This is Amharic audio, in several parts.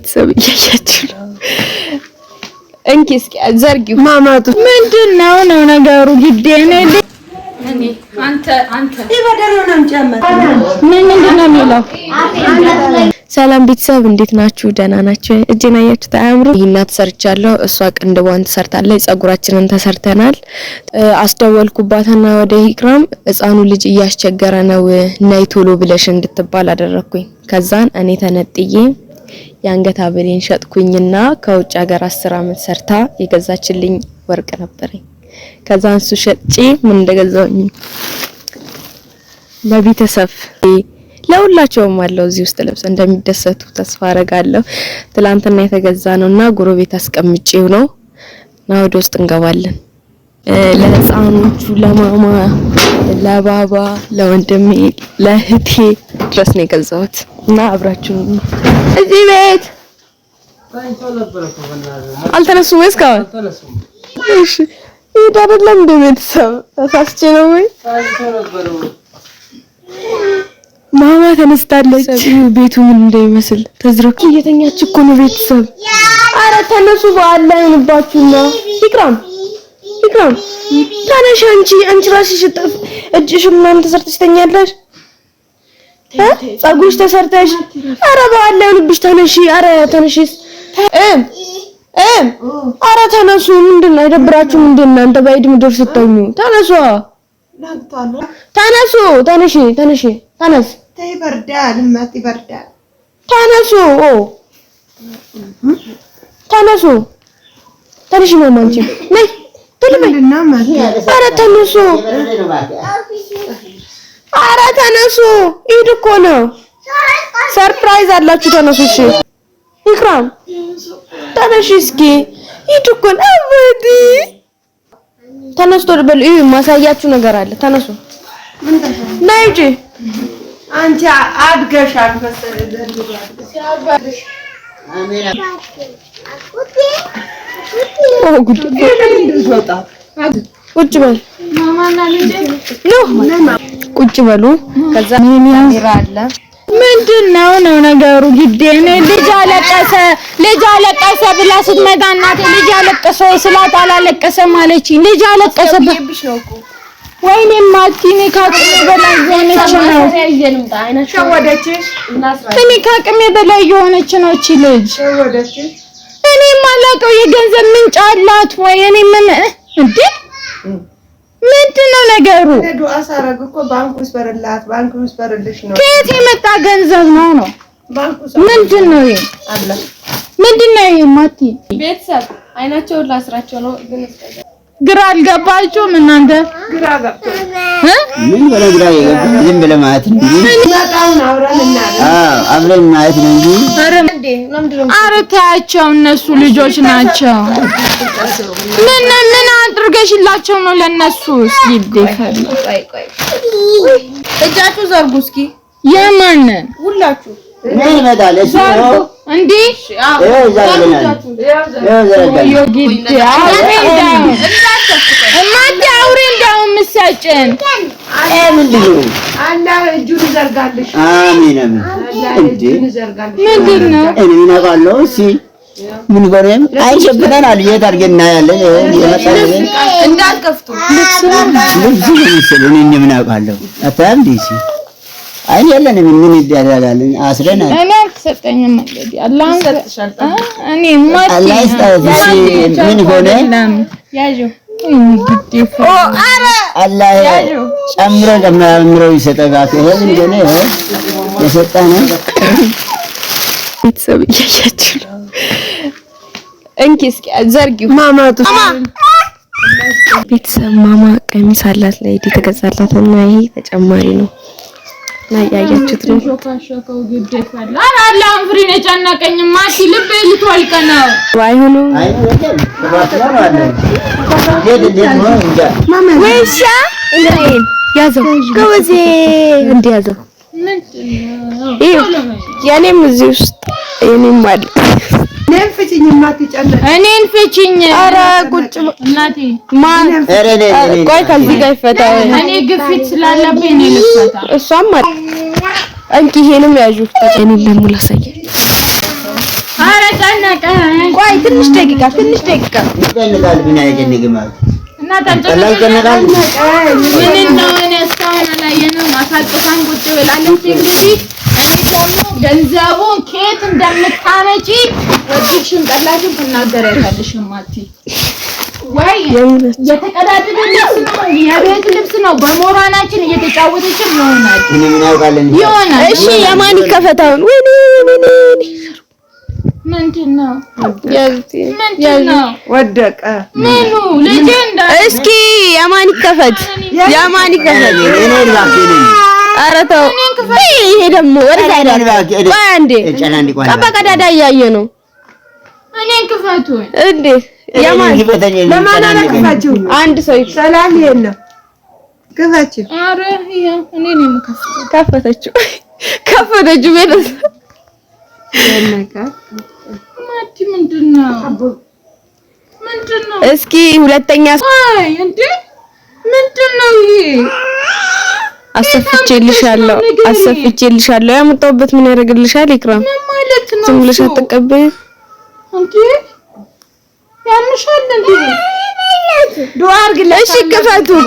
ቤተሰብ እያያችሁ እንኪ እስኪ ዘርጊው ማማቱ ምንድነው ነው ነገሩ ግዴኔ እኔ አንተ ይበደረናም ጨመረ ምንድነው የሚለው ሰላም ቤተሰብ እንዴት ናችሁ ደህና ናችሁ እጄን አያችሁ ታምሩ ይናት ሰርቻለሁ እሷ ቅንድቧን ተሰርታለች ጸጉራችንን ተሰርተናል አስደወልኩባትና ወደ ኢክራም ህፃኑ ልጅ እያስቸገረ ነው ነይ ቶሎ ብለሽ እንድትባል አደረኩኝ ከዛን እኔ ተነጥዬ ያንገት ሀብሌን ሸጥኩኝና ከውጭ ሀገር 10 አመት ሰርታ የገዛችልኝ ወርቅ ነበርኝ ከዛን እሱ ሸጬ ምን እንደገዛውኝ ለቤተሰብ ለሁላቸውም አለው እዚህ ውስጥ ልብስ እንደሚደሰቱ ተስፋ አረጋለሁ ትላንትና የተገዛ ነውና ጎረቤት አስቀምጬው ነው እና ወደ ውስጥ እንገባለን ለህፃኖቹ ለማማ ለባባ ለወንድሜ ለህቴ ድረስ ነው የገዛሁት እና አብራችሁ እዚህ ቤት አልተነሱም ወይስ ካው እሺ ይዳደለም እንደቤተሰብ ታስቼ ነው ወይ ማማ ተነስታለች ቤቱ ምን እንደሚመስል ተዝረኩ እየተኛች እኮ ነው ቤተሰብ አረ ተነሱ በአላ ይንባችሁና ኢክራም ተነሽ አንቺ ራስሽ ጥፍ እጅሽ ምናምን ተሰርተሽ ተኛለሽ ጸጉርሽ ተሰርተሽ አረ በአላ ይንብሽ ተነሺ አረ ተነሺስ አረ ተነሱ ምንድነው አይደብራችሁ ምንድነው እንደ ባይድ ምድር ስትተኙ ተነሱ ተነሺ ተነስ ይበርዳል ማት ይበርዳል ተነሺ ማማንቺ ነይ ተለበልና ማት አረ ተነሱ ይሄድ እኮ ነው ሰርፕራይዝ አላችሁ ተነሱ እሺ ኢክራም ተነሺ እስኪ ይሄድ እኮ ነው አብዲ ተነስቶ በል ማሳያችሁ ነገር አለ ተነሱ ነይ እንጂ አንቺ አድገሻል መሰለኝ ሲያባሽ አሜን ቁጭ በል ማማና ልጅ ቁጭ በሉ ከዛ ምን ያምራል ምንድነው ነው ነገሩ ግዴኔ ልጅ አለቀሰ ብላ ስትመጣ እናቴ ልጅ አለቀሰ ስላት አላለቀሰ ማለች ልጅ አለቀሰ ወይኔ ማቲኔ ካቅሜ በላይ የሆነች ነው ሸወደችሽ እኔ ካቅሜ በላይ የሆነች ነው እቺ ልጅ ሸወደችሽ እኔ ማላቀው የገንዘብ ምንጭ አላት ወይ እኔ ምን እንዴ ምንድነው ነገሩ ዱአ ሳረግ እኮ ባንኩ ስበርልሽ ነው ከየት የመጣ ገንዘብ ነው ምንድነው ይሄ አላ ምንድነው ይሄ ማቲ ቤተሰብ አይናቸውን ላስራቸው ነው ግን ግራ አልገባችሁም እናንተ ግራ ገብቶ ምን በለግራ ይገባ ዝም ብለ ማለት ነው ማጣውን አብረን ማለት ነው እንጂ አረ ታያቸው እነሱ ልጆች ናቸው ምን አድርገሽላቸው ነው ለነሱ ይደፈል ቆይ እጃችሁ ዘርጉ እስኪ የማን ሁላችሁ ምን ይመጣል እሱ እንዴ እማቴ አውሬ እንዳው ምሳጨን ምንድነው አላህ እጁን ይዘርጋልሽ አሜን እጁን ይዘርጋልሽ ምንድነው እኔ ነቃለው እሺ ምን ጎረም አይሸብናል የት አድርገና ያለን የመጣለ እንዳልከፍቱ ልብስ እኔ ምን አውቃለሁ አታም ዲሲ አይ የለንም ምን ይደረጋል አስረና እኔ ተሰጠኝም እንግዲህ አላህ እኔ ማቲ አላህ ይስጣልሽ ምን ሆነ ያዡ አረ አላህ ጨምሮ ይሰጠጋት ይሄን ገኔ የሰጣነ ቤተሰብ እያያችሁ እንኪ እስኪ ዘርጊው ማማቱ ቤተሰብ ማማ ቀሚስ አላት ላይ ተገዛላትና ይሄ ተጨማሪ ነው ያያችሁት ነው ሾካሾካው ግድ ይፈል አላህ ፍሪ ነጫናቀኝ ማቲ ልብ ልትወልቀ ነው አይሆኑ ወይሻ እንዴ ያዘው ጎበዜ እንዴ ያዘው ያኔም እዚህ ውስጥ የኔም አለ ነፍጭኝ ማቲ ጨለ እኔን ፍጭኝ አረ ቁጭ እናቴ ማን ቆይ ከዚህ ጋር ይፈታው እኔ ግፊት ስላለብኝ ነው ልፈታ እሷም እንኪ ይሄንም ያዡ እኔን ለሙላ ሳይ አረ ቆይ ትንሽ ደቂቃ ይደንቃል ምን አይደንቅም እና ታንጨነቃል ምን ነው እኔ እስካሁን አላየንም አሳጥፋን ቁጭ ብላለች እንግዲህ ደግሞ ገንዘቡን ከየት እንደምታመጪ ወዲሽን ቀላጅን ትናገሪያለሽ ማቲ ወይ የተቀዳደደ ልብስ ነው የቤት ልብስ ነው በሞራናችን እየተጫወተች ይሆናል ምን ያውቃለን እሺ የማን ይከፈታውን ወይኔ ምንድነው ወደቀ ምኑ ልጅ እስኪ የማን ይከፈት እኔ ልባክህ ኧረ ተው ይሄ ደግሞ ወደዛ አይደል ቆይ አንዴ ቀዳዳ እያየ ነው እኔን ክፈቱኝ እንዴ የማን ለማን አላከፋችሁ አንድ ሰው ሰላም የለም ክፈችው ኧረ ይሄ እኔ ነኝ የምከፍተው ከፈተችው ቤተሰብ የነካ ማቲ ምንድነው እስኪ ሁለተኛ አይ እንዴ ምንድነው ይሄ አሰፍቼልሻለሁ ያመጣሁበት ምን ያደርግልሻል ኢክራም ማለት ነው ዝም ብለሽ አትቀበይ እንዴ ያምሻል እንዴ ዱአ አድርግልሽ እሺ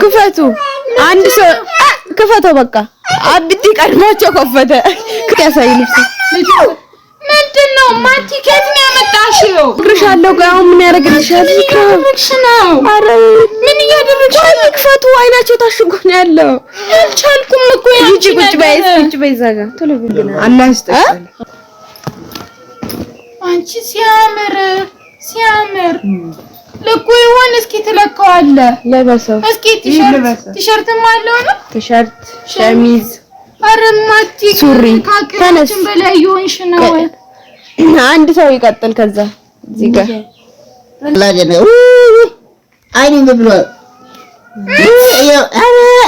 ክፈቱ አንድ ሰው ክፈተው በቃ አብቲ ቀድማቸው ከፈተ ያሳይ ልብስ ምንድነው ማቲ ከየት ነው ያመጣሽው ግርሻለሁ ጋር ምን ያደርግልሻል ኢክራም ነው አረ ምን እያደረግሽ ነው ክፈቱ አይናቸው ታሽጎ ነው ያለው አልቻልኩም እኮ ያንቺ ቁጭ በይ ዘጋ ቶሎ ብልና አላህ ይስጥሽ አንቺ ሲያምር ልኩ ይሆን እስኪ ትለካዋለ ለበሰው እስኪ ቲሸርትም አለው ነው ቲሸርት ሸሚዝ አረማቲ ሱሪ ከነችን በላይ ይሆንሽ ነው አንድ ሰው ይቀጥል ከዛ እዚህ ጋር ላጀነ አይኔ ብሎ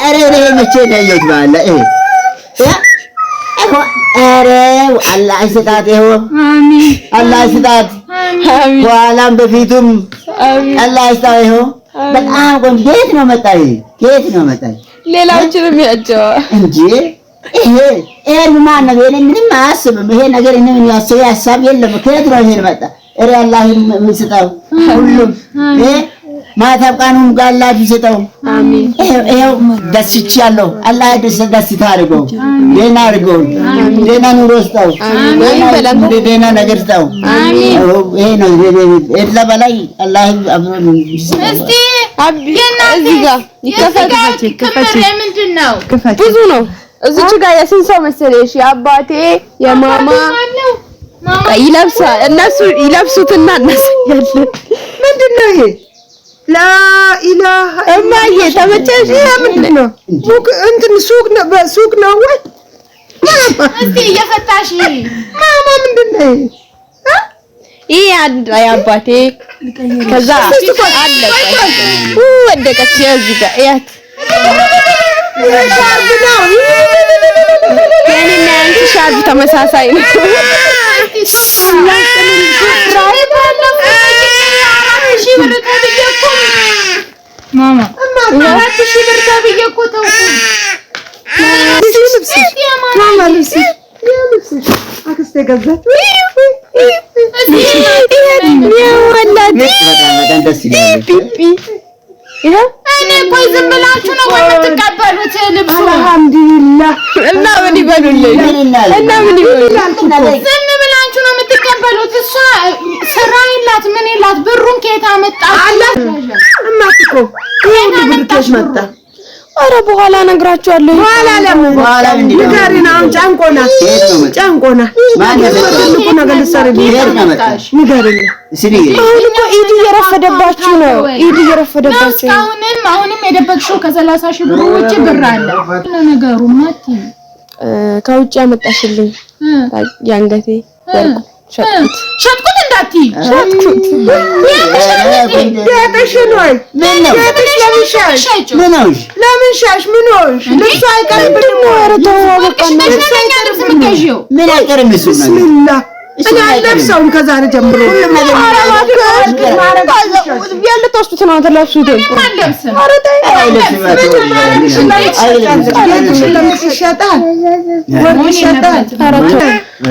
አረ መቼ ነው ያየሁት ባለ አረ አላህ ይስጣት ይኸው አሜን አላህ ይስጣት አሜን በኋላም በፊቱም አሜን አላህ ይስጣት ይኸው በጣም ቆንጆ ከየት ነው መጣይ ሌላዎችንም ያጀዋ እንጂ ይሄ ማን ነው ምንም አያስብም ይሄ ነገር እኔን ያሰበ ሐሳብ የለም ከየት ነው ይሄ መጣ እረ አላህ ይስጣው ሁሉም ማታ ቀኑን ጋላጅ ይሰጠው አሜን ይሄው ደስቻለሁ አላህ ደስታ አድርገው ደህና አድርገው ደህና ኑሮ ይስጠው አሜን ደህና ነገር ይስጠው አሜን ይሄ ነው እዛ በላይ አላህ አብሮን እስቲ እዚህ ጋር ይከፈት ምንድነው ብዙ ነው እዚች ጋር የስንት ሰው መሰለሽ የአባቴ የማማ ይለብሳል እነሱ ይለብሱትና እናሳያለን ምንድነው ይሄ ላኢላሃ እማዬ ተመቸሽ ምንድነው እንትን ሱቅ ነው ወይ እስቲ እየፈታሽ ማማ ምንድነው ይሄ አንድ አባቴ ከዛ አለ ወደቀች እዚህ ጋር ያት ሻርብ ነው የኔና አንቺ ሻርብ ተመሳሳይ ነው ማማ አራት ሺህ ብር ተብዬ እኮ ተውኩ ማማ ልብስ አክስቴ ገዛች እኔ ቆይ ዝም ብላችሁ ነው ወይ የምትቀበሉት ልብሱ አልሐምዱሊላህ እና ምን ይበሉልኝ ዝም ብላችሁ ነው የምትቀበሉት እሷ ስራ የላት ምን የላት ብሩን ከየት አመጣችሁ እማትኮ ይሄን ብር ከየት መጣ ኧረ በኋላ እነግራችኋለሁ በኋላ ንገሪና አሁን ጨንቆና ማንነው ነገር ልትሰሪ ንገሪና አሁን እኮ ኢድ እየረፈደባችሁ ነው አሁንም የደበቅሽው ከ30 ሺህ ብር ውጪ ብር አለ ነገሩ ማቲ ከውጪ ያመጣሽልኝ ያንገቴ ወርቁ ሸጥኩት እንዳትዪ ሸጥኩት ያተሽን ወይ ምን ነው ለምን ሻሽ ምን ሆንሽ ልብሱ አይቀርብንም ኧረ ተው በቃ ምን አይቀርም እሱ ነገር እኔ አልለብሰውም ከዛሬ ጀምሮ ሁሉም ነገር ያልተወስዱት ነው ተለብሱት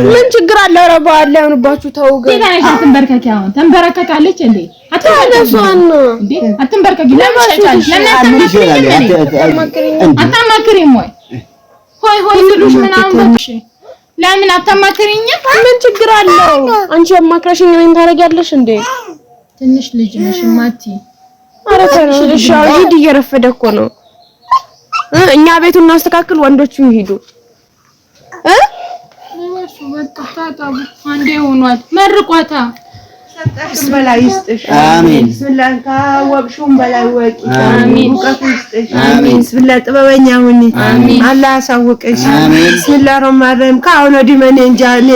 ምን ችግር አለ? ኧረ በኋላ ያምንባችሁ ተው ግን ተንበርከኪ አሁን ተንበረከካለች እንዴ አትነሷን እንዴ አትንበርከኪ አታማክሪም ወይ ሆይ ሆይ ትሉሽ ምናምን በቃ ለምን አታማክሪኝ? ምን ችግር አለው? አንቺ አማክረሽኝ ምን ታረጋለሽ እንዴ? ትንሽ ልጅ ነሽ ማቲ። ኧረ ተነሽ ሂድ፣ እየረፈደ እኮ ነው። እኛ ቤቱን እናስተካክል፣ ወንዶቹ ይሄዱ። እሱ በቃ ታጣቡ አንዴ ሆኗል። መርቋታ ሰጣሽ በላይ ይስጥሽ። አሜን። ብስሚላህ ካወቅሽው በላይ ወቂ። አሜን። እውቀት ይስጥሽ። አሜን። ብስሚላህ ጥበበኛ ሁኚ። አሜን። አላህ ያሳውቅሽ። አሜን። ብስሚላህ ረህማን ከአሁን ወዲህ እኔ እንጃ እኔ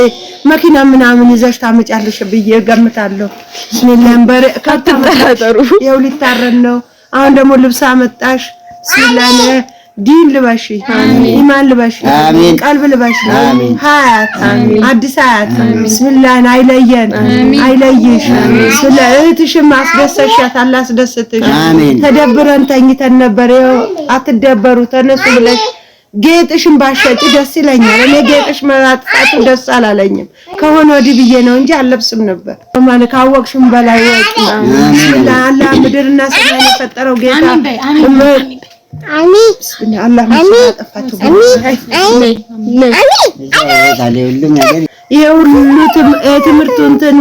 መኪና ምናምን ይዘሽ ታመጫለሽ ብዬ እገምታለሁ። ብስሚላህ ከተጠራጠሩ ይኸው ሊታረን ነው። አሁን ደግሞ ልብስ አመጣሽ። ብስሚላህ ዲን ልበሺ፣ ኢማን ልበሺ፣ ቀልብ ልበሺ፣ ሀያት አዲስ ሀያት ብስሚላህ አይለየን አይለይሽ። ስለ እህትሽም አስደሰሻት አላህ አስደስትሽ። ተደብረን ተኝተን ነበር፣ ይኸው አትደበሩ ተነሱ ብለሽ ጌጥሽን ባሸጪ ደስ ይለኛል። እኔ ጌጥሽ መጣጣቱ ደስ አላለኝም ከሆነ ወዲህ ብዬ ነው እንጂ አልለብስም ነበር። ማለት ካወቅሽም በላይ ወቂ። አላህ ምድርና ሰማይ የፈጠረው ጌታ አሚን አላህ ማጣፋቱ ትምህርቱን እንትን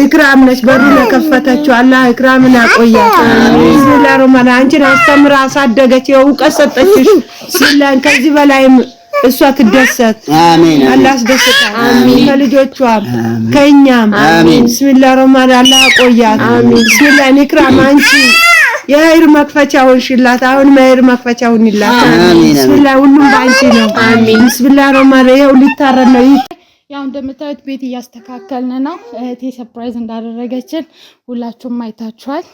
ኢክራም ነች በሩን የከፈተችው። አላህ ኢክራምን ያቆያት። ቢስሚላህ ረህማን አንቺን አስተምራ አሳደገች፣ እውቀት ሰጠችሽ። ቢስሚላህ ከዚህ በላይም እሷ ትደሰት። አሜን። አላህ ያስደስታት። አሜን። ከልጆቿም ከኛም ቢስሚላህ ረህማን አላህ ያቆያት። ቢስሚላህ ኢክራም አንቺ የኸይር መክፈቻውን ሽላት። አሁን የኸይር መክፈቻውን ይላት። ቢስሚላህ ሁሉም ባንቺ ነው። አሜን። ቢስሚላህ ረህማን ይኸው ሊታረን ነው። ያው እንደምታዩት ቤት እያስተካከልን ነው። እህቴ ሰርፕራይዝ እንዳደረገችን ሁላችሁም አይታችኋል።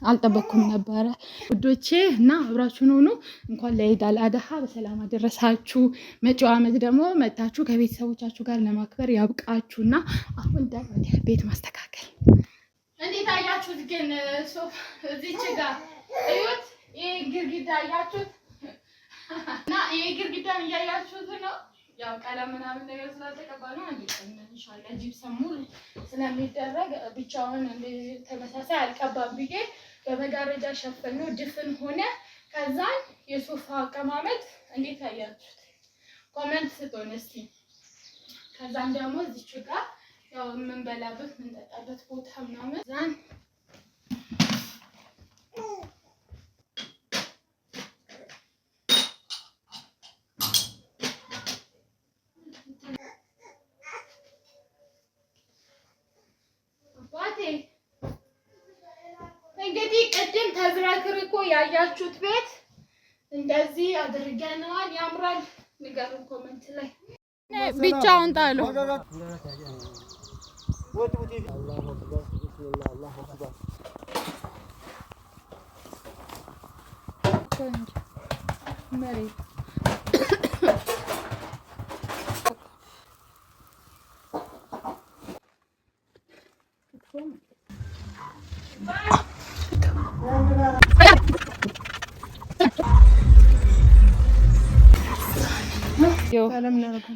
አልጠበኩም ነበረ ውዶቼ እና አብራችሁን ሆኑ። እንኳን ለኢድ አል አድሃ በሰላም አደረሳችሁ። መጪው ዓመት ደግሞ መጣችሁ ከቤተሰቦቻችሁ ጋር ለማክበር ያብቃችሁና አሁን ደግሞ ቤት ማስተካከል እንዴት አያችሁት? ግን እዚች ጋር እዩት። ይሄ ግድግዳ አያችሁት? እና ይሄ ግድግዳን እያያችሁት ነው። ያው ቀለም ምናምን ነገር ስላልተቀባ ነው። አንዴ ኢንሻአላህ ጂፕሰም ሙሉ ስለሚደረግ ብቻውን እንደዚህ ተመሳሳይ አልቀባም ብዬ በመጋረጃ ሸፈነው ድፍን ሆነ። ከዛን የሶፋ አቀማመጥ እንዴት አያችሁት? ኮሜንት ስጡን እስኪ። ከዛን ደግሞ እዚች ጋር ያው የምንበላበት የምንጠጣበት ቦታ ምናምን ዛን እንግዲህ ቅድም ተዝረክርኮ ያያችሁት ቤት እንደዚህ አድርገናል። ያምራል። ንገሩን ኮሜንት ላይ ብቻውን ጣሉ።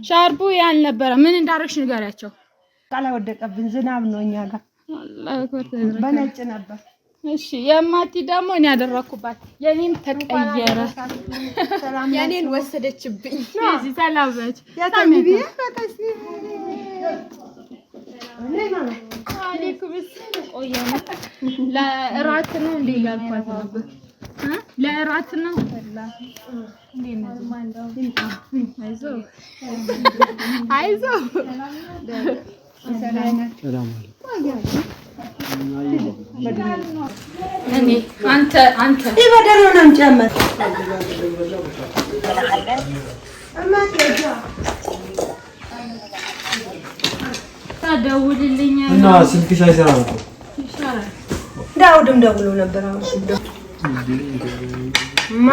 ሻርቡ ያልነበረ ምን እንዳረግሽ ንገሪያቸው። ቃላ ወደቀብን ዝናብ ነው እኛ ጋር በነጭ ነበር። እሺ የማቲ ደግሞ እኔ ያደረኩባት የኔን ተቀየረ። የኔን ወሰደችብኝ። እዚህ ሰላምች ያታሚቢ አለይኩም ቆየና ለእራት ነው እንዴ ያልኳት ነበር። ለእራት ነው እንዴ ነው አይዞ እኔ አንተ ይበደረው ነው እንጨመር ታደውልልኝ እና ስልክሽ አይሰራም እኮ ይሻላል። ዳውድም ደውሎ ነበር። አሁን ማ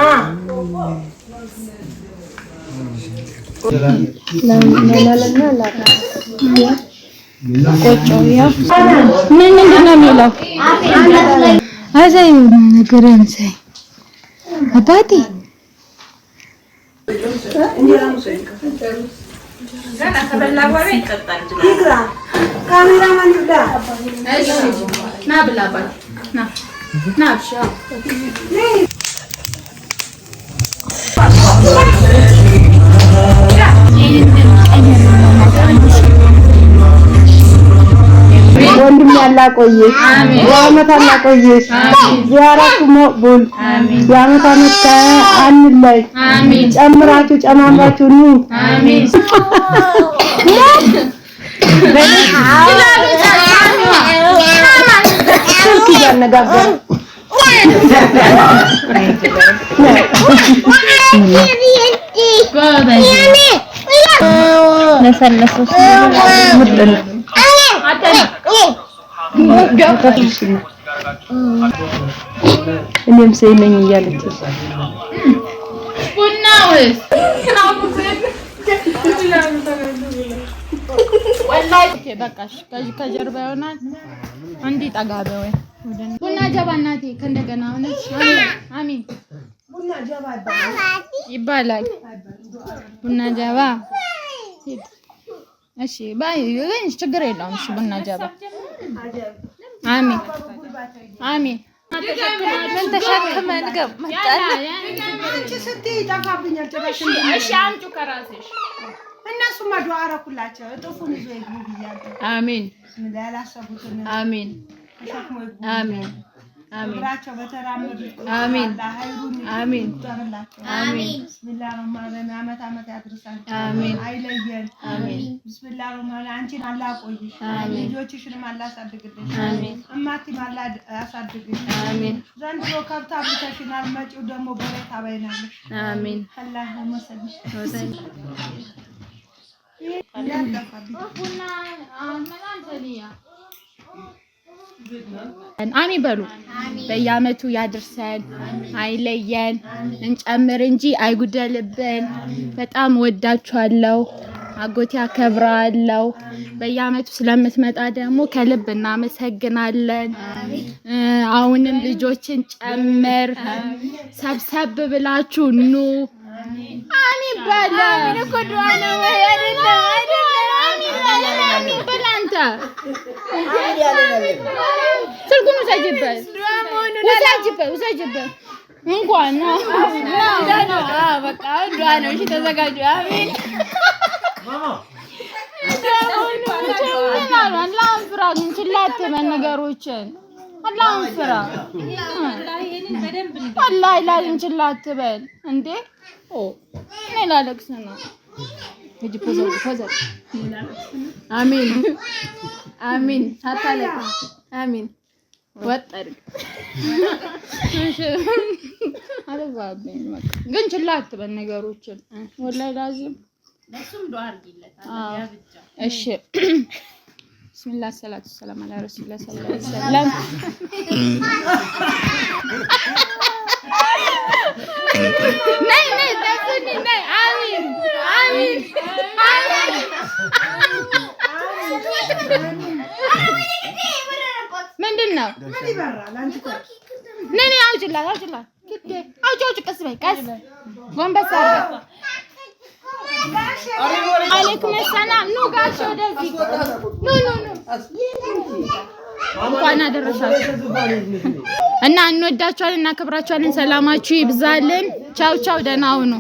ቆጮ ያው ምንድን ነው የሚለው? አዛይ ነገርን ሳይ አባቴ ገና ከበላ በኋላ ይጠጣል። ካሜራማን ዳ ና ብላ ባል ና ብሻ ወንድም ያላቆየሽ የዓመት ያላቆየሽ ዚያራቱ መቅቡል የዓመት ዓመት አንላይ ጨምራችሁ ጨማምራችሁ ኑ አሜን ስልክ እያነጋገሩ እኔም ሰይነኝ እያለች ቡናውስ ወላሂ በቃሽ። ከጀርባ ይሆናል እንዲህ ጠጋ በይ ቡና ጀባ እናቴ ከእንደገና ሆነች። አሚን ቡና ጀባ ይባላል። ቡና ጀባ እሺ ባይ ግን ችግር የለውም። እሺ ቡና ጀባ አሚን አሚን ምን ተሸክመን ገመጣን አንቺ ስትይ ጠፋብኛል። እሺ አንቺ ከራስሽ እነሱማ ዱዓ አረኩላቸው እጥፉን ይዞ ይግቡ ብያለሁ። አሚን ያላሰቡትን አሚን ተሸክሞ ይግቡ አሚን አሚን እግራቸው በተራመዱ አሚን ሀይሩን አሚን አሚን ቢስሚላህ ረህማን ዓመት ዓመት ያድርሳቸው አሚን አይለየን አሚን ቢስሚላህ ረህማን አንቺን አላህ ያቆይሽ አሚን ልጆችሽንም አላህ ያሳድግልሽ አሚን እማቲም አላህ ያሳድግሽ አሚን ዘንድሮ ከብታ ብተሽናል መጪው ደግሞ በሬት አበይናለሽ አሚን አላሁመ ሰሊ አሚን በሉ። በየዓመቱ ያድርሰን አይለየን እንጨምር እንጂ አይጉደልብን። በጣም ወዳችኋለሁ። አጎቴ አከብራለሁ። በየዓመቱ ስለምትመጣ ደግሞ ከልብ እናመሰግናለን። አሁንም ልጆችን ጨምር ሰብሰብ ብላችሁ ኑ። አሚን በላ። አሚን እኮ ዱዓ ነው አይደለም? አሚን በላ አንተ ስልኩን ውሰጅበት፣ ውሰጅበት እንኳን ነው በቃ ዱዓ ነው። እሺ ተዘጋጁ። አሚን አላህን ፍራ ግን ችላ አትበል ነገሮችን። አላህን ፍራ ወላሂ ላዚም ችላ አትበል እንዴ። እኔ ላለቅስ ነው። ሂጂ ፖዘር አሚን አሚን ሳታለቅስ አሚን ወጣድግ አለባበኝ ግን ችላ አትበል ነገሮችን ወላሂ ላዚም ለሱም ዱዓ አድርጊለት አለ ብቻ። እሺ ቢስሚላህ ሰላቱ ሰላም አላ ረሱላህ ሰለላሁ ዐለይሂ ወሰለም። ነይ ተስኒ ነይ። አሚን አሚን ምንድን ነው? ነይ አውጭላት አውጭ ቀስ በይ ቀስ ጎንበስ አድርገው። አለይኩም ሰላም ኑ ጋሽ ወደዚህ ኑ እንኳን አደረሳችሁ እና እንወዳችኋለን እናከብራችኋለን። ሰላማችሁ ይብዛልን። ቻው ቻው ደህና ሁኑ።